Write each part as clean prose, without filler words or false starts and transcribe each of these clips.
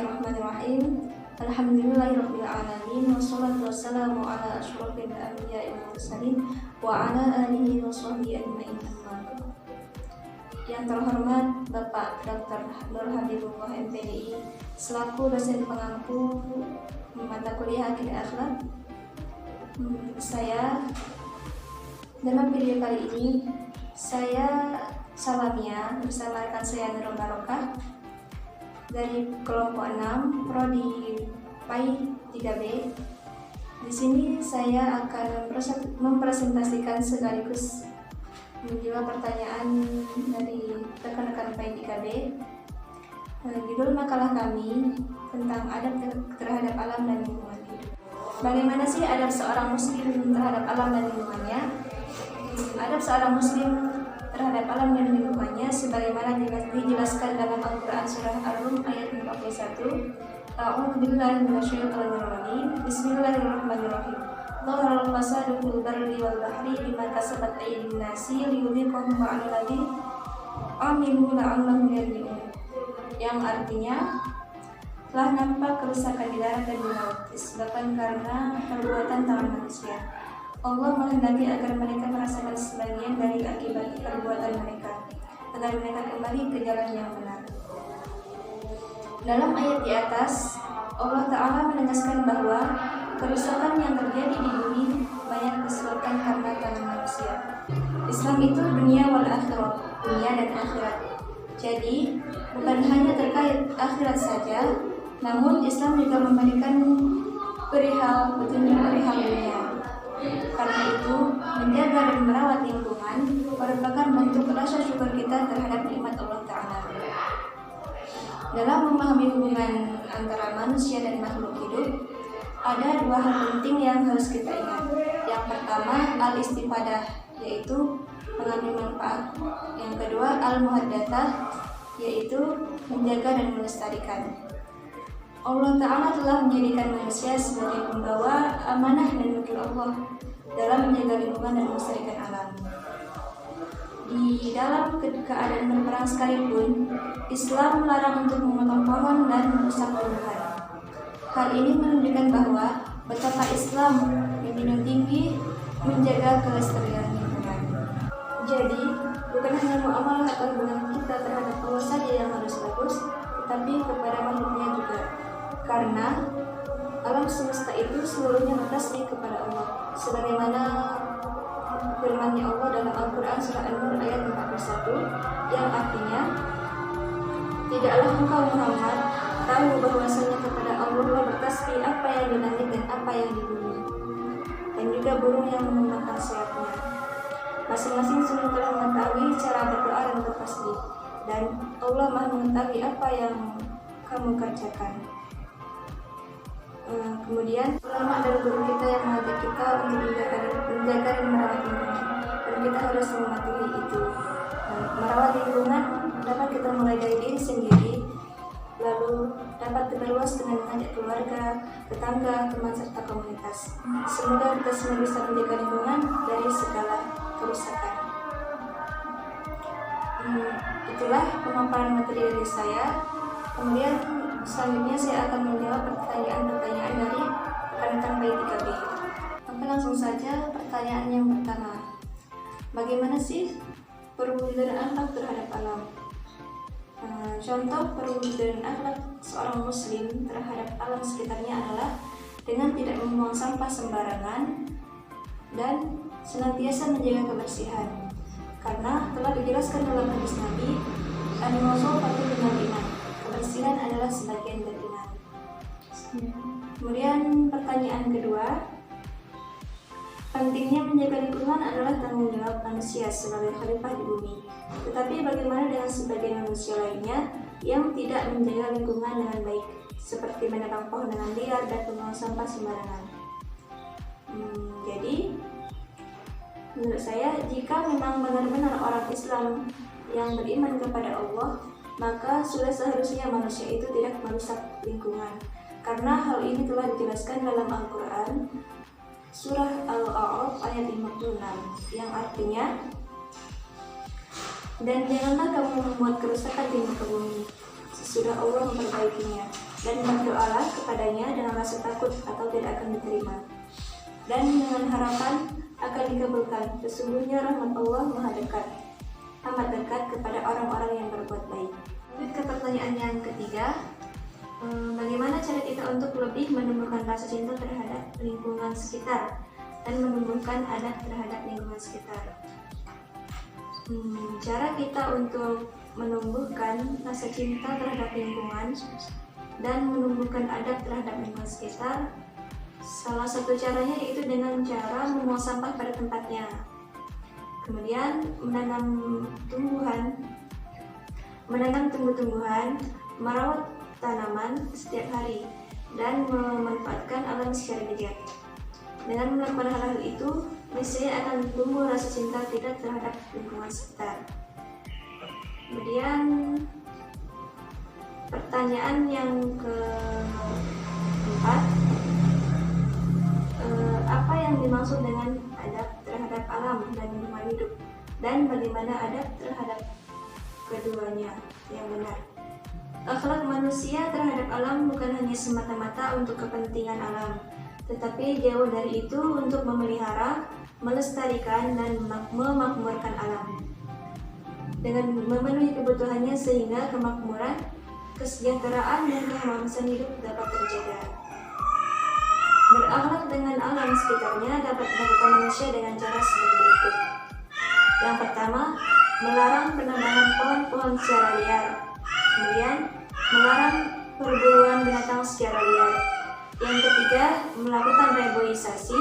Bismillahirrahmanirrahim. Alhamdulillahirrabbilalamin. Wassalatu wassalamu ala asyrofil anbiya'i wal mursalin wa ala alihi wa sahbihi ajma'in. Yang terhormat Bapak Dr. Nur Habibullah MPDI selaku dosen pengampu mata kuliah Akidah Akhlak. Saya dalam video kali ini saya Salamia bersama rekan saya Nurul Barokah dari kelompok 6 prodi PAI 3B. Di sini saya akan mempresentasikan sekaligus menjawab pertanyaan dari rekan-rekan PAI 3B. Judul makalah kami tentang adab terhadap alam dan lingkungan hidup. Bagaimana sih adab seorang muslim terhadap alam dan lingkungannya? Adab seorang muslim terhadap alam dan lingkungannya sebagaimana dijelaskan dalam Al-Quran Surah Ar-Rum ayat 41. A'udzubillahi minasyaitonir rajim. Bismillahirrahmanirrahim. Dhaharal fasadu fil barri wal bahri bima kasabat aydin nasi liyudhiqahum ba'da alladhi 'amilu la'allahum yarji'un. Yang artinya, telah nampak kerusakan di darat dan di laut disebabkan karena perbuatan tangan manusia. Allah menghendaki agar mereka merasakan sebagian dari akibat perbuatan mereka, agar mereka kembali ke jalan yang benar. Dalam ayat di atas, Allah Ta'ala menegaskan bahwa kerusakan yang terjadi di bumi banyak disebabkan karena tangan manusia. Islam itu dunia wal akhirat, dunia dan akhirat. Jadi, bukan hanya terkait akhirat saja, namun Islam juga memberikan perihal petunjuk perihal dunia. Karena itu, menjaga dan merawat lingkungan merupakan bentuk rasa syukur kita terhadap nikmat Allah Ta'ala. Dalam memahami hubungan antara manusia dan makhluk hidup, ada dua hal penting yang harus kita ingat. Yang pertama, al-istifadah, yaitu mengambil manfaat. Yang kedua, al-muhaddatsah, yaitu menjaga dan melestarikan. Allah Ta'ala telah menjadikan manusia sebagai pembawa amanah dan wakil Allah dalam menjaga lingkungan dan melestarikan alam. Di dalam keadaan berperang sekalipun, Islam melarang untuk memotong pohon dan merusak tumbuhan. Hal ini menunjukkan bahwa betapa Islam menjunjung tinggi menjaga kelestarian lingkungan. Jadi, bukan hanya muamalah atau hubungan kita terhadap Allah saja yang harus bagus, tetapi kepada makhluknya juga. Karena alam semesta itu seluruhnya bertasbih kepada Allah, sebagaimana firman-Nya Allah dalam Al-Quran Surah An-Nur ayat 41, yang artinya, tidaklah engkau Muhammad tahu bahwasanya kepada Allah bertasbih apa yang di langit dan apa yang di bumi, dan juga burung yang mengembangkan sayapnya. Masing-masing sungguh telah mengetahui cara berdoa dan bertasbih, dan Allah Maha mengetahui apa yang kamu kerjakan. Kemudian ulama adalah guru kita yang mengajak kita untuk menjaga dan merawat lingkungan, dan kita harus mematuhi itu. Merawat lingkungan dapat kita mulai dari diri sendiri, lalu dapat kita luas dengan mengajak keluarga, tetangga, teman serta komunitas. Semoga kita semua bisa menjaga lingkungan dari segala kerusakan. Itulah pemaparan materi dari saya. Kemudian selanjutnya saya akan menjawab pertanyaan-pertanyaan dari rekan-rekan PAI 3B. Maka langsung saja pertanyaan yang pertama. Bagaimana sih perwujudan akhlak terhadap alam? Contoh perwujudan akhlak seorang muslim terhadap alam sekitarnya adalah dengan tidak membuang sampah sembarangan dan senantiasa menjaga kebersihan. Karena telah dijelaskan dalam hadis Nabi, an-nazafatu minal iman. Kebersihan adalah sebagian dari iman. Kemudian pertanyaan kedua, pentingnya menjaga lingkungan adalah tanggung jawab manusia sebagai khalifah di bumi. Tetapi bagaimana dengan sebagian manusia lainnya yang tidak menjaga lingkungan dengan baik, seperti menebang pohon dengan liar dan membuang sampah sembarangan? Jadi, menurut saya, jika memang benar-benar orang Islam yang beriman kepada Allah, maka sudah seharusnya manusia itu tidak merusak lingkungan. Karena hal ini telah dijelaskan dalam Al-Quran Surah Al-A'raf ayat 56, yang artinya, dan janganlah kamu membuat kerusakan di muka bumi sesudah Allah memperbaikinya. dan berdoalah kepadanya dengan rasa takut atau tidak akan diterima, dan dengan harapan akan dikabulkan. Sesungguhnya rahmat Allah Maha dekat, amat dekat kepada orang-orang yang berbuat baik. Lanjut ke pertanyaan yang ketiga, bagaimana cara kita untuk lebih menumbuhkan rasa cinta terhadap lingkungan sekitar dan menumbuhkan adab terhadap lingkungan sekitar? Cara kita untuk menumbuhkan rasa cinta terhadap lingkungan dan menumbuhkan adab terhadap lingkungan sekitar, salah satu caranya yaitu dengan cara membuang sampah pada tempatnya, kemudian menanam tumbuh-tumbuhan, merawat tanaman setiap hari, dan memanfaatkan alam secara bijak. Dengan melakukan hal-hal itu, niscaya akan tumbuh rasa cinta kita terhadap lingkungan sekitar. Kemudian pertanyaan yang keempat, apa yang dimaksud dengan adab terhadap alam dan lingkungan hidup, dan bagaimana adab terhadap keduanya yang benar? Akhlak manusia terhadap alam bukan hanya semata-mata untuk kepentingan alam, tetapi jauh dari itu untuk memelihara, melestarikan, dan memakmurkan alam dengan memenuhi kebutuhannya sehingga kemakmuran, kesejahteraan, dan keharmonisan hidup dapat terjaga. Berakhlak dengan alam sekitarnya dapat dilakukan manusia dengan cara sebagai berikut. Yang pertama, melarang penambangan pohon-pohon secara liar. Kemudian, melarang perburuan binatang secara liar. Yang ketiga, melakukan reboisasi.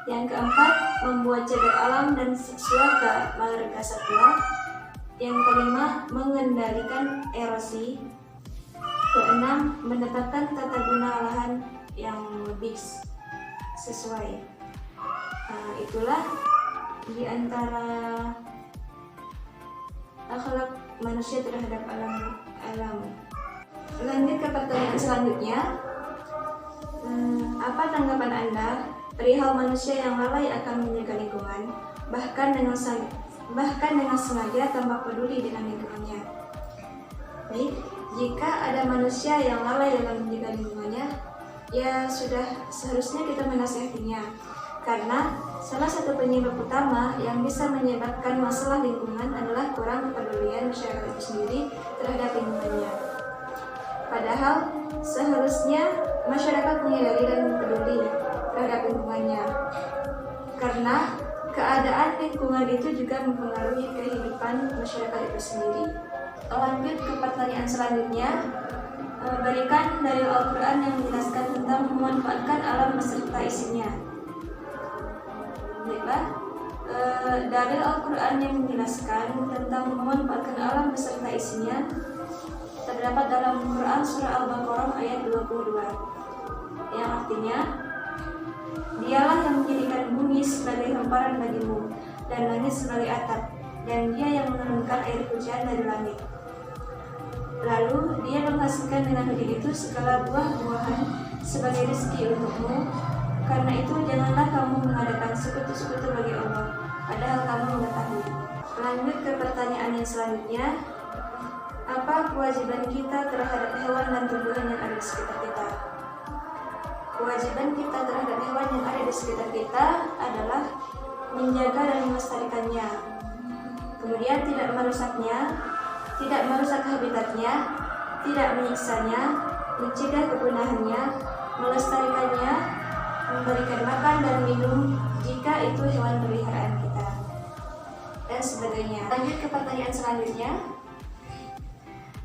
Yang keempat, membuat cagar alam dan swaga marga satwa. Yang kelima, mengendalikan erosi. Keenam, menetapkan tata guna lahan yang lebih sesuai. Itulah di antara akhlak manusia terhadap alam. Lanjut ke pertanyaan selanjutnya. Apa tanggapan Anda perihal manusia yang lalai akan menjaga lingkungan, bahkan dengan sengaja tanpa peduli dengan lingkungannya? Baik, jika ada manusia yang lalai dalam menjaga lingkungannya, ya sudah seharusnya kita menasihatinya, karena salah satu penyebab utama yang bisa menyebabkan masalah lingkungan adalah kurang kepedulian masyarakat itu sendiri terhadap lingkungannya. Padahal seharusnya masyarakat menyadari dan peduli terhadap lingkungannya, karena keadaan lingkungan itu juga mempengaruhi kehidupan masyarakat itu sendiri. Lanjut ke pertanyaan selanjutnya, berikan dalil Al-Quran yang menjelaskan tentang memanfaatkan alam beserta isinya. Baiklah, dalil Al-Quran yang menjelaskan tentang memanfaatkan alam beserta isinya terdapat dalam Quran Surah Al-Baqarah ayat 22, yang artinya, Dialah yang menjadikan bumi sebagai hamparan bagimu dan langit sebagai atap, dan Dia yang menurunkan air hujan dari langit. Lalu Dia menghasilkan dengan hal itu segala buah-buahan sebagai rezeki untukmu. Karena itu janganlah kamu mengadakan sekutu-sekutu bagi Allah, padahal kamu mengetahui. Lanjut ke pertanyaan yang selanjutnya. Apa kewajiban kita terhadap hewan dan tumbuhan yang ada di sekitar kita? Kewajiban kita terhadap hewan yang ada di sekitar kita adalah menjaga dan melestarikannya, kemudian tidak merusaknya, tidak merusak habitatnya, tidak menyiksanya, mencegah kepunahannya, melestarikannya, memberikan makan dan minum jika itu hewan peliharaan kita, dan sebagainya. Lanjut ke pertanyaan selanjutnya.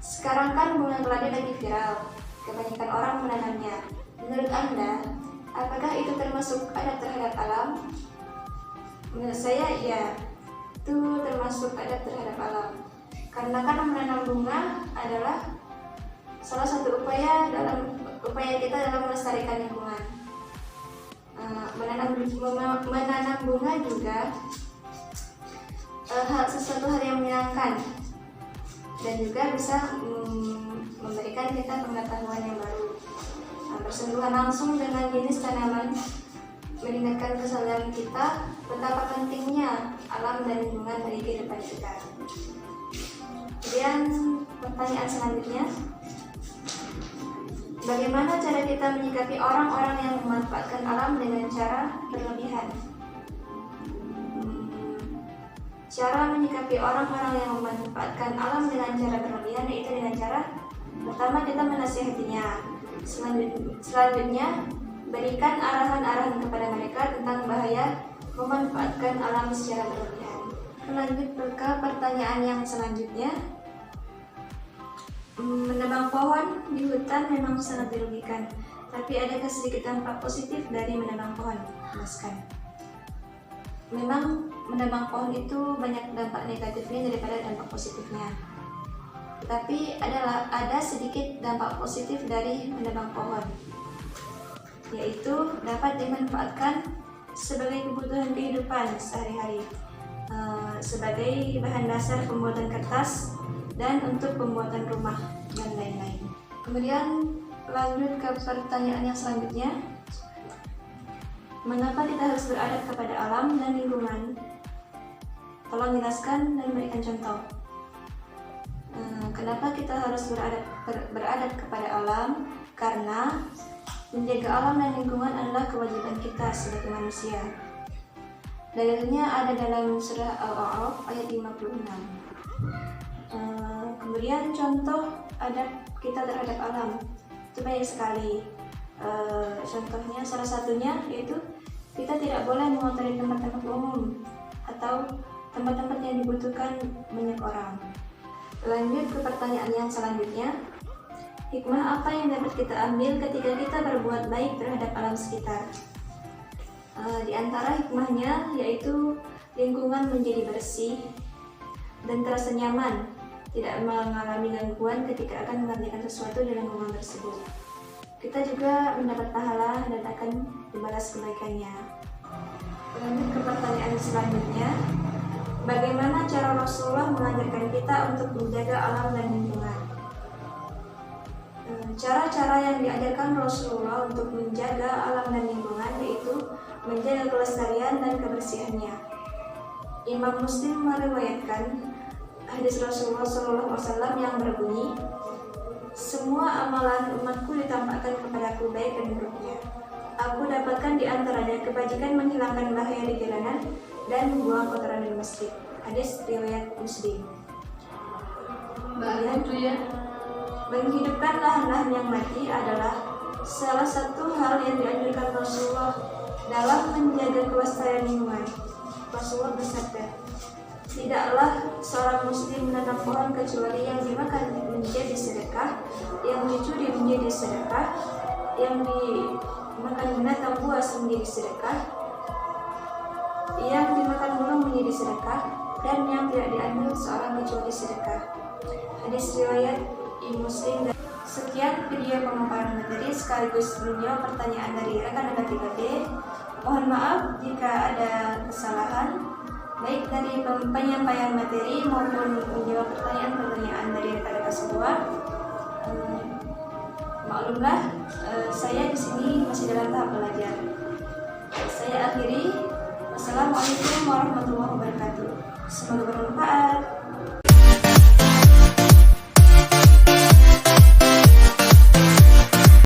Sekarang kan bunga keladi lagi viral, kebanyakan orang menanamnya. Menurut Anda, apakah itu termasuk adab terhadap alam? Menurut saya, ya, itu termasuk adab terhadap alam. Karena kan menanam bunga adalah salah satu upaya kita dalam melestarikan lingkungan. Menanam bunga juga sesuatu hal yang menyenangkan dan juga bisa memberikan kita pengetahuan yang baru. Bersentuhan langsung dengan jenis tanaman meningkatkan kesadaran kita betapa pentingnya alam dan lingkungan bagi kehidupan kita. Kemudian pertanyaan selanjutnya, Bagaimana cara kita menyikapi orang-orang yang memanfaatkan alam dengan cara berlebihan? Cara menyikapi orang-orang yang memanfaatkan alam dengan cara berlebihan yaitu dengan cara pertama kita menasihatinya. Selanjutnya berikan arahan-arahan kepada mereka tentang bahaya memanfaatkan alam secara berlebihan. Lanjut ke pertanyaan yang selanjutnya. Menebang pohon di hutan memang sangat dirugikan, tapi adakah sedikit dampak positif dari menebang pohon? Jelaskan. Memang menebang pohon itu banyak dampak negatifnya daripada dampak positifnya. Tetapi ada sedikit dampak positif dari menebang pohon, yaitu dapat dimanfaatkan sebagai kebutuhan kehidupan sehari-hari, sebagai bahan dasar pembuatan kertas dan untuk pembuatan rumah dan lain-lain. Kemudian lanjut ke pertanyaan yang selanjutnya. Mengapa kita harus beradab kepada alam dan lingkungan? Tolong jelaskan dan berikan contoh. Kenapa kita harus beradab kepada alam? Karena menjaga alam dan lingkungan adalah kewajiban kita sebagai manusia. Dalilnya ada dalam surah Al-A'raf ayat 56. Kemudian contoh adab kita terhadap alam itu banyak sekali. Contohnya salah satunya yaitu kita tidak boleh mengotori tempat-tempat umum atau tempat-tempat yang dibutuhkan banyak orang. Lanjut ke pertanyaan yang selanjutnya. Hikmah apa yang dapat kita ambil ketika kita berbuat baik terhadap alam sekitar? Di antara hikmahnya yaitu lingkungan menjadi bersih dan terasa nyaman, tidak mengalami gangguan ketika akan mengerjakan sesuatu di lingkungan tersebut. Kita juga mendapat pahala dan akan dibalas kebaikannya. Lanjut ke pertanyaan selanjutnya. Bagaimana cara Rasulullah mengajarkan kita untuk menjaga alam dan lingkungan? Cara-cara yang diajarkan Rasulullah untuk menjaga alam dan lingkungan yaitu menjaga kelestarian dan kebersihannya. Imam Muslim meriwayatkan hadis Rasulullah SAW yang berbunyi, semua amalan umatku ditampakkan kepadaku baik dan buruknya. Aku dapatkan di antaranya kebajikan menghilangkan bahaya di jalanan dan membuang kotoran di masjid. Hadis riwayat Muslim. Menghidupkan lahan-lahan yang mati adalah salah satu hal yang dianjurkan Rasulullah dalam menjaga kelestarian lingkungan. Rasulullah bersabda, tidaklah seorang muslim menanam pohon kecuali yang dimakan menjadi sedekah, yang dicuri menjadi sedekah, yang dimakan binatang buas menjadi sedekah, yang dimakan burung menjadi sedekah, dan yang tidak diambil seorang kecuali sedekah. Hadis riwayat Imam Muslim. Sekian video pemaparan materi sekaligus menjawab pertanyaan dari rekan-rekan 3D. Mohon maaf jika ada kesalahan baik dari penyampaian materi maupun menjawab pertanyaan-pertanyaan dari rekan-rekan semua. Maklumlah, saya di sini masih dalam tahap belajar. Saya akhiri. Wassalamualaikum warahmatullahi wabarakatuh. Semoga bermanfaat.